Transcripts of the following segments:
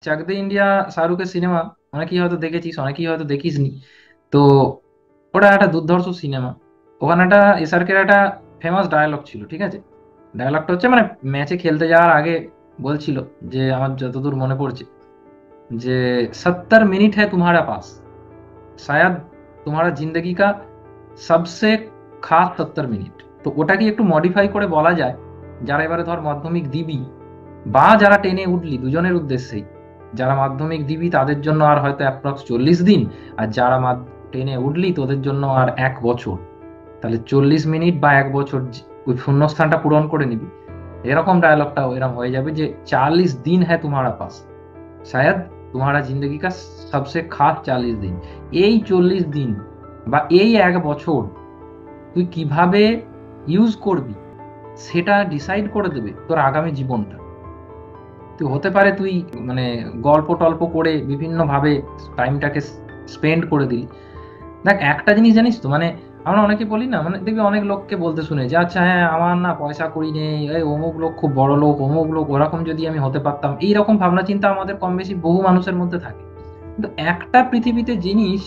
চাক দে ইন্ডিয়া শাহরুখের সিনেমা, অনেকেই হয়তো দেখেছিস, অনেকেই হয়তো দেখিসনি। তো ওটা একটা দুর্ধর্ষ সিনেমা। ওখানে একটা এসআরকের একটা ফেমাস ডায়লগ ছিল, ঠিক আছে। ডায়লগটা হচ্ছে মানে ম্যাচে খেলতে যাওয়ার আগে বলছিল, যে আমার যতদূর মনে পড়ছে, যে 70 मिनट है तुम्हारा पास, शायद तुम्हारा जिंदगी का सबसे খাস 70 মিনিট। তো ওটাকে একটু মডিফাই করে বলা যায়, যারা এবারে ধর মাধ্যমিক দিবি বা যারা টেনে উঠলি, দুজনের উদ্দেশ্যেই। যারা মাধ্যমিক দিবি তাদের জন্য আর হয়তো অ্যাপ্রক্স 40 দিন, আর যারা টেনে উঠলি তোদের জন্য আর 1 বছর। তাহলে 40 মিনিট বা 1 বছর ওই শূন্যস্থানটা পূরণ করে নিবি। এরকম ডায়লগটা এরকম হয়ে যাবে যে 40 दिन है तुम्हारा पास, শায়দ তোমারা জিন্দগি কা সবসে খাস 40 দিন। এই 40 দিন বা এই 1 বছর তুই কিভাবে ইউজ করবি, সেটা ডিসাইড করে দেবে তোর আগামী জীবনটা। তুই হতে পারে তুই মানে গল্প টল্প করে বিভিন্ন ভাবে টাইমটাকে স্পেন্ড করে দিলি। দেখ একটা জিনিস জানিস তো, মানে আমরা অনেকে বলি না, মানে দেখবি অনেক লোককে বলতে শুনে যে আচ্ছা হ্যাঁ আমার না পয়সা কড়ি নেই, এই অমুক লোক খুব বড় লোক, অমুক লোক ওরকম যদি আমি হতে পারতাম, এইরকম ভাবনা চিন্তা আমাদের কম বেশি বহু মানুষের মধ্যে থাকে। কিন্তু একটা পৃথিবীতে জিনিস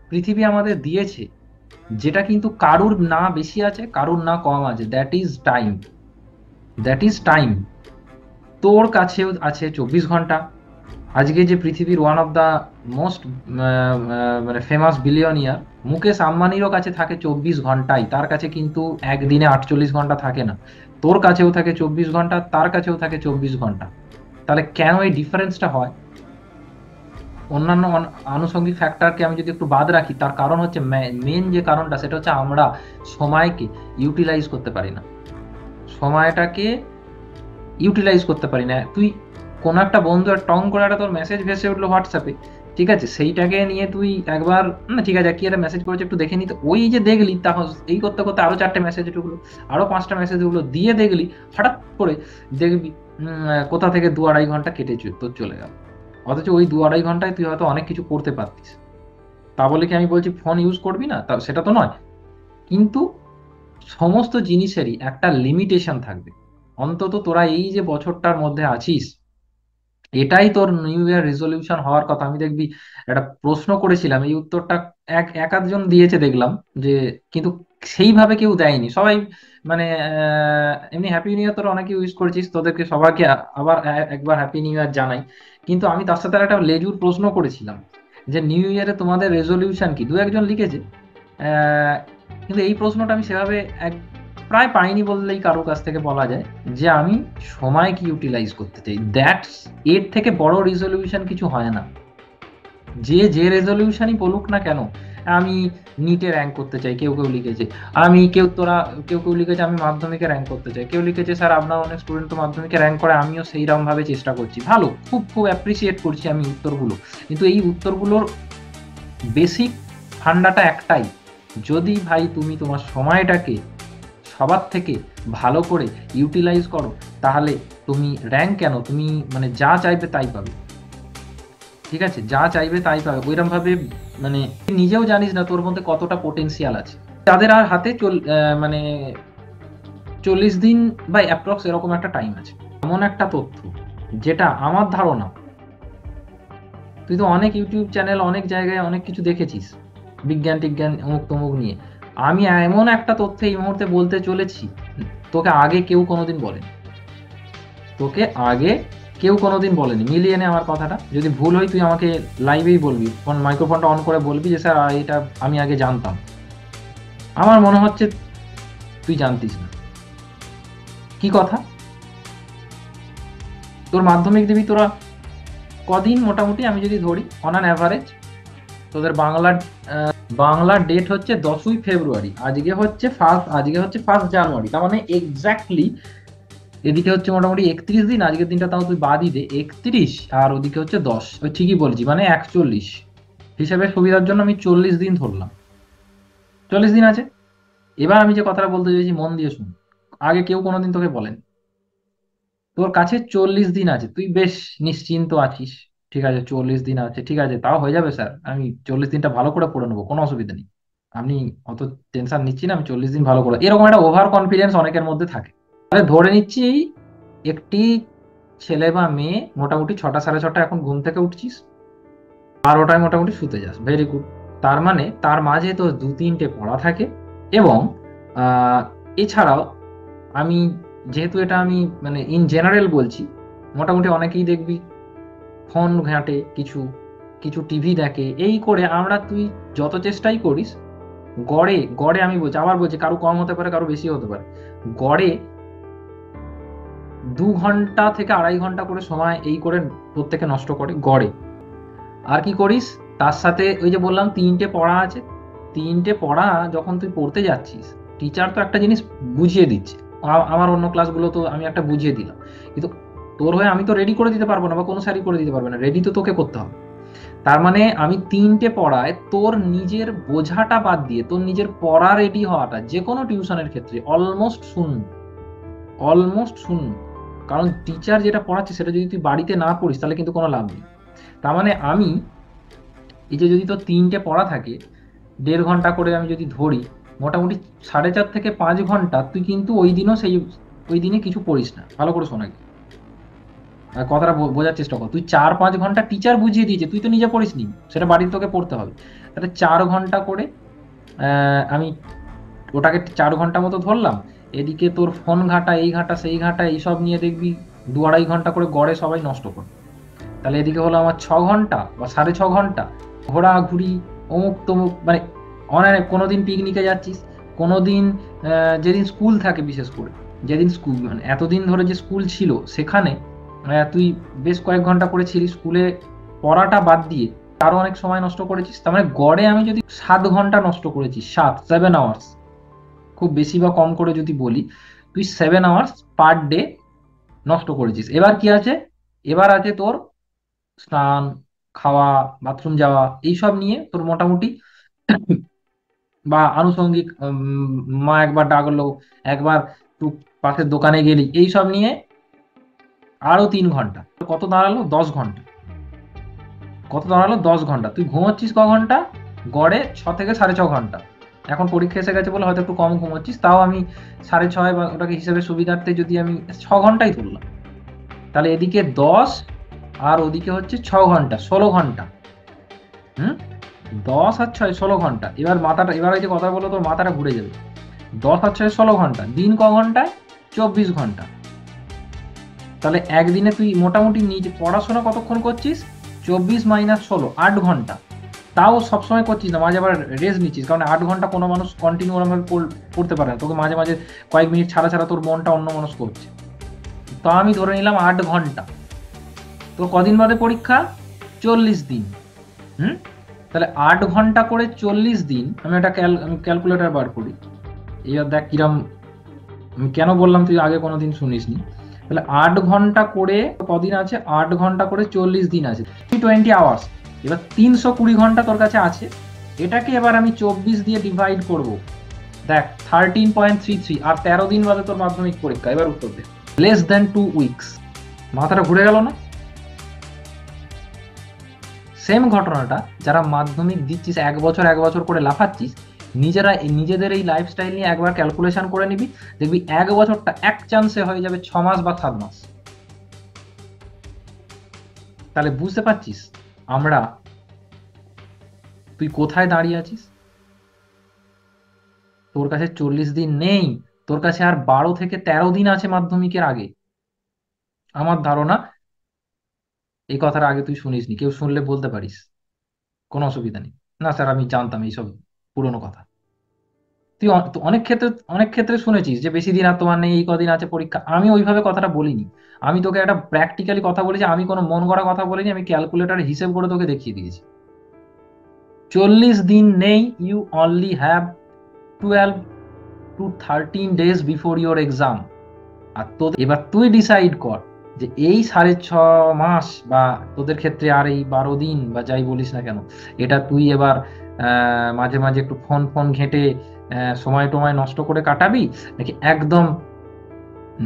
পৃথিবী আমাদের দিয়েছে, যেটা কিন্তু কারুর না বেশি আছে কারুর না কম আছে, that is time. That is time. তোর কাছেও আছে 24 ঘন্টা। আজকে যে পৃথিবীর ওয়ান অফ দা মোস্ট মানে ফেমাস বিলিয়নিয়ার মুকেশ আম্বানিরও কাছে থাকে 24 ঘন্টাই, তার কাছে কিন্তু একদিনে 48 ঘন্টা থাকে না। তোর কাছেও থাকে 24 ঘন্টা, তার কাছেও থাকে 24 ঘন্টা। তাহলে কেন এই ডিফারেন্সটা হয়? অন্যান্য আনুষঙ্গিক ফ্যাক্টরকে আমি যদি একটু বাদ রাখি, তার কারণ হচ্ছে মেন যে কারণটা, সেটা হচ্ছে আমরা সময়কে ইউটিলাইজ করতে পারি না। সময়টাকে ইউটিলাইজ করতে পারি না। তুই কোন একটা বন্ধু টং করে একটা তোর মেসেজ ভেসে উঠলো হোয়াটসঅ্যাপে, ঠিক আছে, সেইটাকে নিয়ে তুই একবার না ঠিক আছে কি একটা মেসেজ করেছে একটু দেখে নিতে, ওই যে দেখলি তখন এই করতে করতে আরো 4টে মেসেজ ঢুকলো, আরো 5টা মেসেজ ঢুকলো, দিয়ে দেখলি হঠাৎ করে দেখবি কোথা থেকে 2-2.5 ঘন্টা কেটে তোর চলে গেল। অথচ ওই 2-2.5 ঘন্টায় তুই হয়তো অনেক কিছু করতে পারতিস। তা বলে কি আমি বলছি ফোন ইউজ করবি না, তা সেটা তো নয়। কিন্তু সমস্ত জিনিসেরই একটা লিমিটেশন থাকবে। অন্তত তোরা এই যে বছরটার মধ্যে আছিস, এটাই তোর নিউ ইয়ার রেজলিউশন হওয়ার কথা। আমি দেখবি একটা প্রশ্ন করেছিলাম, এই উত্তরটা এক আধজন দিয়েছে দেখলাম, যে কিন্তু সেইভাবে কেউ দেয়নি সবাই। মানে এমনি হ্যাপি নিউ ইয়ার তোরা অনেকে ইউজ করেছিস, তোদেরকে সবাইকে আবার একবার হ্যাপি নিউ ইয়ার জানাই। কিন্তু আমি তার সাথে আর একটা লেজুর প্রশ্ন করেছিলাম, যে নিউ ইয়ারে তোমাদের রেজলিউশন কি, দু একজন লিখেছে। আহ, কিন্তু এই প্রশ্নটা আমি সেভাবে এক প্রায় পাইনি বললেই কারো কাছ থেকে বলা যায়, যে আমি সময়কে ইউটিলাইজ করতে চাই। দ্যাটস, এর থেকে বড় রিজলিউশন কিছু হয় না। যে যে রেজলিউশনই বলুক না কেন, আমি নিটে র্যাঙ্ক করতে চাই, কেউ কেউ লিখেছে। আমি কেউ কেউ লিখেছে আমি মাধ্যমিকে র্যাঙ্ক করতে চাই, কেউ লিখেছে স্যার আপনার অনেক স্টুডেন্ট তো মাধ্যমিকে র্যাঙ্ক করে, আমিও সেইরকম ভাবে চেষ্টা করছি। ভালো, খুব খুব অ্যাপ্রিসিয়েট করছি আমি উত্তরগুলো। কিন্তু এই উত্তরগুলোর বেসিক ফান্ডাটা একটাই, যদি ভাই তুমি তোমার সময়টাকে সবার থেকে ভালো করে ইউটিলাইজ করো, তাহলে তুমি র্যাঙ্ক কেন, তুমি মানে যা চাইবে তাই পাবে। ঠিক আছে, যা চাইবে তাই পাবে ওইরকম ভাবে। মানে তুই নিজেও জানিস না তোর মধ্যে কতটা পোটেনশিয়াল আছে। তাদের আর হাতে মানে 40 দিন বা অ্যাপ্রক্স এরকম একটা টাইম আছে। এমন একটা তথ্য, যেটা আমার ধারণা, তুই তো অনেক ইউটিউব চ্যানেল অনেক জায়গায় অনেক কিছু দেখেছিস বিজ্ঞান টিজ্ঞান অমুক তমুক নিয়ে। আমি এমন একটা তথ্য এই মুহূর্তে বলতে চলেছি, তোকে আগে কেউ কোনোদিন বলেনি। তোকে আগে কেউ কোনোদিন বলেনি। মিলিয়ে নে আমার কথাটা, যদি ভুল হয় তুই আমাকে লাইভেই বলবি, ফোন মাইক্রোফোনটা অন করে বলবি যে স্যার এটা আমি আগে জানতাম। আমার মনে হচ্ছে তুই জানতিস না। কি কথা, তোর মাধ্যমিক দিবি তোরা কদিন মোটামুটি, আমি যদি ধরি অন অ্যান অ্যাভারেজ, তোদের বাংলার ডেট হচ্ছে 10ই ফেব্রুয়ারি, আজকে হচ্ছে 1 জানুয়ারি, তার মানে এক্স্যাক্টলি এদিকে হচ্ছে মোটামুটি 31 দিন, আজকের দিনটা তাও তুই বাদই দে, 31 আর ওদিকে হচ্ছে 10, ওই ঠিকই বলছি, মানে 41। হিসাবের সুবিধার জন্য আমি 40 দিন ধরলাম, 40 দিন আছে। এবার আমি যে কথাটা বলতে চাইছি মন দিয়ে শুন, আগে কেউ কোনোদিন তোকে বলেন। তোর কাছে 40 দিন আছে, তুই বেশ নিশ্চিন্ত আছিস, ঠিক আছে 40 দিন আছে, ঠিক আছে তাও হয়ে যাবে স্যার, আমি 40 দিনটা ভালো করে পড়ে নেবো, কোনো অসুবিধা নেই, আমি অত টেনশন নিচ্ছি না, আমি 40 দিন ভালো করে, এরকম একটা ওভার কনফিডেন্স অনেকের মধ্যে থাকে। তাহলে ধরে নিচ্ছি একটি ছেলে বা মেয়ে মোটামুটি 6টা সাড়ে 6টা এখন ঘুম থেকে উঠছিস, 12টায় মোটামুটি শুতে যাস, ভেরি গুড। তার মানে তার মাঝে তো 2-3টে পড়া থাকে। এবং এছাড়াও আমি, যেহেতু এটা আমি মানে ইন জেনারেল বলছি, মোটামুটি অনেকেই দেখবি ফোন ঘাঁটে, কিছু কিছু টিভি দেখে, এই করে আমরা, তুই যত চেষ্টাই করিস, গড়ে গড়ে আমি বলছি, আবার বলছি, কারো কম হতে পারে কারো বেশি হতে পারে, গড়ে 2 ঘন্টা থেকে 2.5 ঘন্টা করে সময় এই করে প্রত্যেকে নষ্ট করে গড়ে। আর কি করিস তার সাথে? ওই যে বললাম 3টে পড়া আছে, 3টে পড়া যখন তুই পড়তে যাচ্ছিস, টিচার তো একটা জিনিস বুঝিয়ে দিচ্ছে, আমার অন্য ক্লাসগুলো তো আমি একটা বুঝিয়ে দিলাম, কিন্তু তোর হয়ে আমি তো রেডি করে দিতে পারবো না, বা কোনো স্যারই করে দিতে পারবে না, রেডি তো তোকে করতে হবে। তার মানে আমি 3টে পড়ায় তোর নিজের বোঝাটা বাদ দিয়ে তোর নিজের পড়া রেডি হওয়াটা যে কোনো টিউশনের ক্ষেত্রে অলমোস্ট শূন্য, অলমোস্ট শূন্য। কারণ টিচার যেটা পড়াচ্ছে সেটা যদি তুই বাড়িতে না পড়িস তাহলে কিন্তু কোনো লাভ নেই। তার মানে আমি, এই যে যদি তোর 3টে পড়া থাকে, 1.5 ঘন্টা করে আমি যদি ধরি, মোটামুটি 4.5 থেকে 5 ঘন্টা তুই কিন্তু ওই দিনও সেই, ওই দিনে কিছু পড়িস না। ভালো করে শোনা, কথাটা বোঝার চেষ্টা কর। তুই 4-5 ঘন্টা টিচার বুঝিয়ে দিয়েছে, তুই তো নিজে পড়িস নি, সেটা বাড়িতে তোকে পড়তে হবে। তাহলে 4 ঘন্টা করে আমি ওটাকে 4 ঘন্টা মতো ধরলাম। এদিকে তোর ফোন ঘাটা, এই ঘাটা সেই ঘাটা, এইসব নিয়ে দেখবি 2-2.5 ঘন্টা করে গড়ে সবাই নষ্ট করে। তাহলে এদিকে হলো আমার 6 ঘন্টা বা 6.5 ঘন্টা ঘোরাঘুরি, অমুক তমুক, মানে অনেক, কোনোদিন পিকনিকে যাচ্ছিস, কোনোদিন যেদিন স্কুল থাকে, বিশেষ করে যেদিন স্কুল, মানে এতদিন ধরে যে স্কুল ছিল সেখানে তুই বেশ কয়েক ঘন্টা করে ছিলিস স্কুলে, পড়াটা বাদ দিয়ে আরো অনেক সময় নষ্ট করেছিস। তার মানে গড়ে আমি যদি 7 ঘন্টা নষ্ট করেছি, 7 আওয়ার্স, খুব বেশি বা কম করে যদি বলি, তুই 7 আওয়ার্স পার ডে নষ্ট করেছিস। এবার কি আছে? এবার আছে তোর স্নান, খাওয়া, বাথরুম যাওয়া, এইসব নিয়ে তোর মোটামুটি, বা আনুষঙ্গিক মা একবার ডাকলো, একবার তুই পাশের দোকানে গেলি, এইসব নিয়ে আরো 3 ঘন্টা, কত দাঁড়ালো? 10 ঘন্টা। কত দাঁড়ালো? 10 ঘন্টা। তুই ঘুমোচ্ছিস ক ঘন্টা? গড়ে 6 থেকে 6.5 ঘন্টা। এখন পরীক্ষা এসে গেছে বলে হয়তো একটু কম ঘুমোচ্ছিস, তাও আমি 6.5 বা ওটাকে হিসেবে সুবিধার্থে যদি আমি 6 ঘন্টাই ধরলাম, তাহলে এদিকে 10 আর ওদিকে হচ্ছে 6 ঘন্টা, 16 ঘন্টা। হুম, 10 আর 6 16 ঘন্টা। এবার মাথাটা, এবার এই যে কথা বলো তোর মাথাটা ঘুরে যাবে। 10 আর 6 16 ঘন্টা, দিন ক ঘন্টা? 24 ঘন্টা। তাহলে একদিনে তুই মোটামুটি নিজে পড়াশোনা কতক্ষণ করছিস? 24 - 16, 8 ঘন্টা। তাও সবসময় করছিস না, মাঝে আবার রেস্ট নিচ্ছিস, কারণ 8 ঘন্টা কোনো মানুষ কন্টিনিউ ভাবে পড়তে পারে না, তোকে মাঝে মাঝে কয়েক মিনিট ছাড়া ছাড়া তোর মনটা অন্য মনস্ক হচ্ছে। তো আমি ধরে নিলাম 8 ঘন্টা। তো কদিন বাদে পরীক্ষা? 40 দিন। হুম, তাহলে 8 ঘন্টা করে 40 দিন, আমি একটা আমি ক্যালকুলেটার বার করি, এবার দেখ কিরম। আমি কেন বললাম তুই আগে কোনোদিন শুনিসনি? তাহলে 8 ঘন্টা করে কদিন আছে? 8 ঘন্টা করে 40 দিন আছে, 20 আওয়ার্স। এবার 320 ঘন্টা তোর কাছে আছে, এটাকে এবার আমি 24 দিয়ে ডিভাইড করব। দেখ 13.33, আর 13 দিন বাদে তোর মাধ্যমিক পরীক্ষা। এবার উত্তর দে। Less than 2 weeks. মাথাটা ঘুরে গেল না? সেম ঘটনাটা যারা মাধ্যমিক দিচ্ছিস, 1 বছর করে লাফাচ্ছিস, নিজেরা নিজেদের এই লাইফস্টাইল নিয়ে একবার ক্যালকুলেশন করে নিবি, দেখবি 1 বছরটা এক চান্সে হয়ে যাবে 6 মাস বা 7 মাস। তাহলে বুঝতে পারছিস আমরা, তুই কোথায় দাঁড়িয়ে আছিস? তোর কাছে 40 দিন নেই, তোর কাছে আর 12 থেকে 13 দিন আছে মাধ্যমিকের আগে। আমার ধারণা এই কথাটা আগে তুই শুনিসনি, কেউ শুনলে বলতে পারিস, কোনো অসুবিধা নেই। না স্যার, আমি জানতাম এইসব পুরনো কথা। তুই অনেক ক্ষেত্রে শুনেছিস যে বেশি দিন আর তোমার নেই, এই কদিন আছে পরীক্ষা। আমি ওইভাবে কথাটা বলিনি, আমি তোকে একটা প্র্যাকটিক্যালি কথা বলেছি, আমি কোনো মন গড়া কথা বলিনি, আমি ক্যালকুলেটার হিসেব করে তোকে দেখিয়ে দিয়েছি। 40 দিন নেই, you only have 12 to 13 days before your exam. আর তোদের এবার তুই ডিসাইড কর যে এই 6.5 মাস, বা তোদের ক্ষেত্রে আর এই 12 দিন বা যাই বলিস না কেন, এটা তুই এবার মাঝে মাঝে একটু ফোন ফোন ঘেঁটে সময় টময় নষ্ট করে কাটাবি, নাকি একদম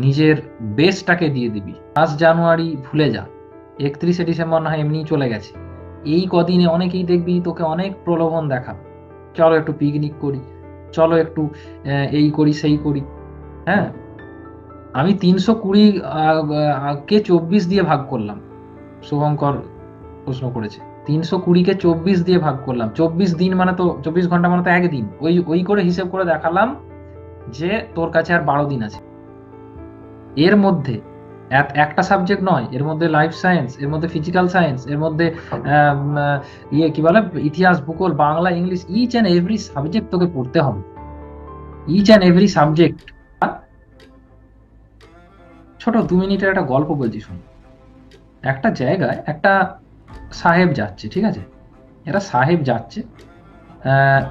নিজের বেস্টটাকে দিয়ে দিবি? 5 জানুয়ারি ভুলে যা, 31শে ডিসেম্বর না হয় এমনিই চলে গেছে। এই কদিনে অনেকেই দেখবি তোকে অনেক প্রলোভন দেখাবে, চলো একটু পিকনিক করি, চলো একটু এই করি সেই করি। হ্যাঁ, আমি 320 কে 24 দিয়ে ভাগ করলাম। শুভঙ্কর প্রশ্ন করেছে, 320 কে 24 দিয়ে ভাগ করলাম, 24 দিন মানে তো 24 ঘন্টা মানে তো একদিন, ওই ওই করে হিসেব করে দেখালাম যে তোর কাছে আর 12 দিন আছে। এর মধ্যে একটা সাবজেক্ট নয়, এর মধ্যে লাইফ সায়েন্স, এর মধ্যে ফিজিক্যাল সায়েন্স, এর মধ্যে ইয়ে কি বলে ইতিহাস, ভূগোল, Bangla, English, each and every subject তোকে পড়তে হবে, ইচ অ্যান্ড এভরি সাবজেক্ট। ছোট 2 মিনিটের একটা গল্প বলছি শুনুন। একটা জায়গায় একটা সাহেব যাচ্ছে, ঠিক আছে, একটা সাহেব যাচ্ছে। আহ,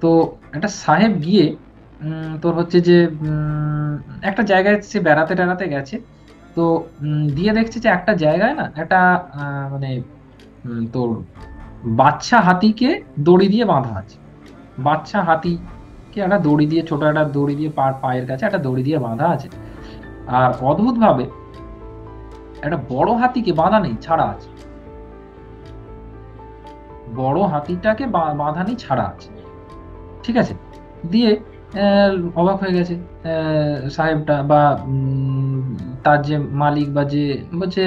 তো একটা সাহেব গিয়ে তোর হচ্ছে যে উম, একটা জায়গায় সে বেড়াতে টেড়াতে গেছে। তো দিয়ে দেখছে যে একটা জায়গায় না একটা মানে তোর বাচ্চা হাতিকে দড়ি দিয়ে বাঁধা আছে। বাচ্চা হাতিকে একটা দড়ি দিয়ে, ছোট একটা দড়ি দিয়ে, পায়ের কাছে একটা দড়ি দিয়ে বাঁধা আছে। আর অদ্ভুত ভাবে একটা বড় হাতিকে বাঁধা নেই, ছাড়া আছে। বড় হাতিটাকে বাঁধা নেই, ছাড়া আছে, ঠিক আছে। দিয়ে অবাক হয়ে গেছে সাহেবটা বা তার যে মালিক বা যে বলছে,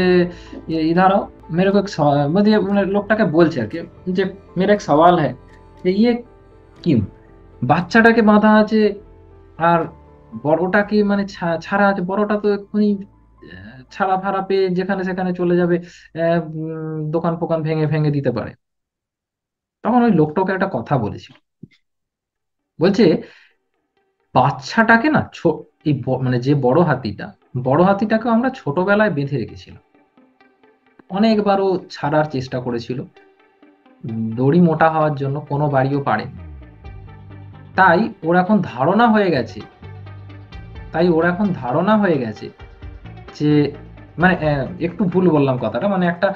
ইধারও মেরে কো এক মানে লোকটাকে বলছে আর কি, যে মেরা এক সওয়াল হ্যায় যে ইয়ে কি বাচ্চাটাকে বাঁধা আছে আর বড়টাকে মানে ছাড়া আছে, বড়টা তো এক্ষুনি ছাড়া ফাড়া পেয়ে যেখানে সেখানে চলে যাবে, দোকান ফোকান ভেঙে ভেঙে দিতে পারে। তখন ওই লোকটাকে একটা কথা বলেছিল, বলছে বাচ্চাটাকে না এই মানে যে বড় হাতিটা, বড় হাতিটাকে আমরা ছোটবেলায় বেঁধে রেখেছিলাম, অনেকবারও ছাড়ার চেষ্টা করেছিল, দড়ি মোটা হওয়ার জন্য কোনো বাড়িও পারেনি। তাই ওর এখন ধারণা হয়ে গেছে, তাই ওর এখন ধারণা হয়ে গেছে যে মানে একটু ভুল বললাম কথাটা, মানে একটা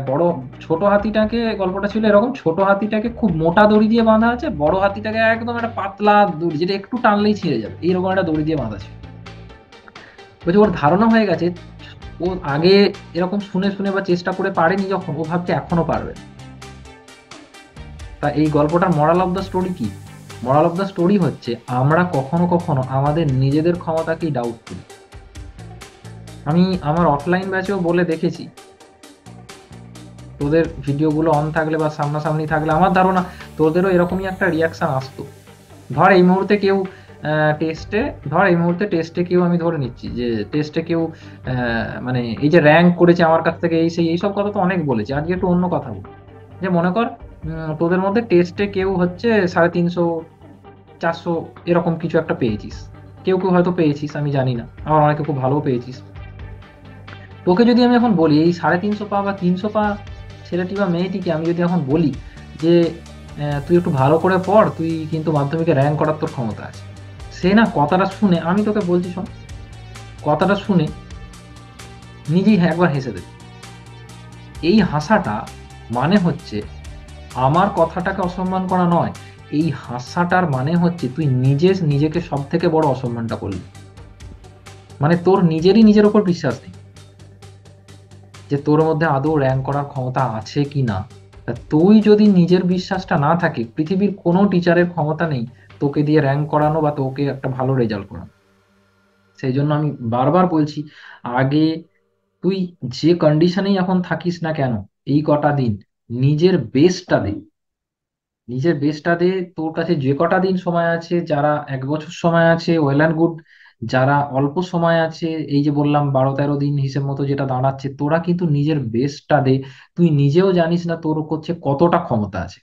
বড় ছোট হাতিটাকে, গল্পটা ছিল এরকম, ছোট হাতিটাকে খুব মোটা দড়ি দিয়ে বাঁধা আছে, বড় হাতিটাকে একদম একটা পাতলা দড়ি যেটা একটু টানলেই ছিঁড়ে যাবে, এইরকম একটা দড়ি দিয়ে বাঁধা ছিল। বলছে ওর ধারণা হয়ে গেছে, ও আগে এরকম শুনে শুনে বা চেষ্টা করে পারেনি যখন, ও ভাবছে এখনো পারবে। তা এই গল্পটার মোরাল অফ দ্য স্টোরি কি? মোরাল অফ দ্য স্টোরি হচ্ছে আমরা কখনো কখনো আমাদের নিজেদের ক্ষমতাকেই ডাউট করি। আমি আমার অফলাইন ব্যাচেও বলে দেখেছি, তোদের ভিডিওগুলো অন থাকলে বা সামনাসামনি থাকলে আমার ধারণা তোদেরও এরকমই একটা রিয়াকশন আসতো। ধর এই মুহূর্তে কেউ টেস্টে, ধর এই মুহূর্তে টেস্টে কেউ, আমি ধরে নিচ্ছি যে টেস্টে কেউ মানে এই যে র্যাঙ্ক করেছে আমার কাছ থেকে, এই সেই এইসব কথা তো অনেক বলেছে, আজকে একটু অন্য কথা বল। যে মনে কর তোদের মধ্যে টেস্টে কেউ হচ্ছে 350, 400 এরকম কিছু একটা পেয়েছিস, কেউ কেউ হয়তো পেয়েছিস, আমি জানি না, আবার অনেকে খুব ভালো পেয়েছিস। তোকে যদি আমি এখন বলি এই 350 পা বা 300 পা ছেলেটি বা মেয়েটিকে আমি যদি এখন বলি যে তুই একটু ভালো করে পড়, তুই কিন্তু মাধ্যমিকে র্যাঙ্ক করার তোর ক্ষমতা আছে, সে না কথাটা শুনে, আমি তোকে বলছি শোন, কথাটা শুনে নিজেই একবার হেসে দেবে। এই হাসাটা মানে হচ্ছে আমার কথাটাকে অসম্মান করা নয়, এই হাসাটার মানে হচ্ছে তুই নিজেকে সব থেকে বড় অসম্মানটা করলি। মানে তোর নিজেরই নিজের উপর বিশ্বাস নেই যে তোর মধ্যে আদৌ র্যাঙ্ক করার ক্ষমতা আছে কি না। তা তুই যদি নিজের বিশ্বাসটা না থাকে, পৃথিবীর কোনো টিচারের ক্ষমতা নেই তোকে দিয়ে র্যাঙ্ক করানো বা তোকে একটা ভালো রেজাল্ট করানো। সেই জন্য আমি বারবার বলছি, আগে তুই যে কন্ডিশনেই এখন থাকিস না কেন, এই কটা দিন নিজের বেস্টটা দে, নিজের বেস্টটা দে। তোর কাছে যে কটা দিন সময় আছে, যারা 1 বছর সময় আছে ওয়েল অ্যান্ড গুড, যারা অল্প সময় আছে এই যে বললাম 12-13 দিন হিসেব মতো যেটা দাঁড়াচ্ছে, তোরা কিন্তু নিজের বেস্টটা দে। তুই নিজেও জানিস না তোর করছে কতটা ক্ষমতা আছে।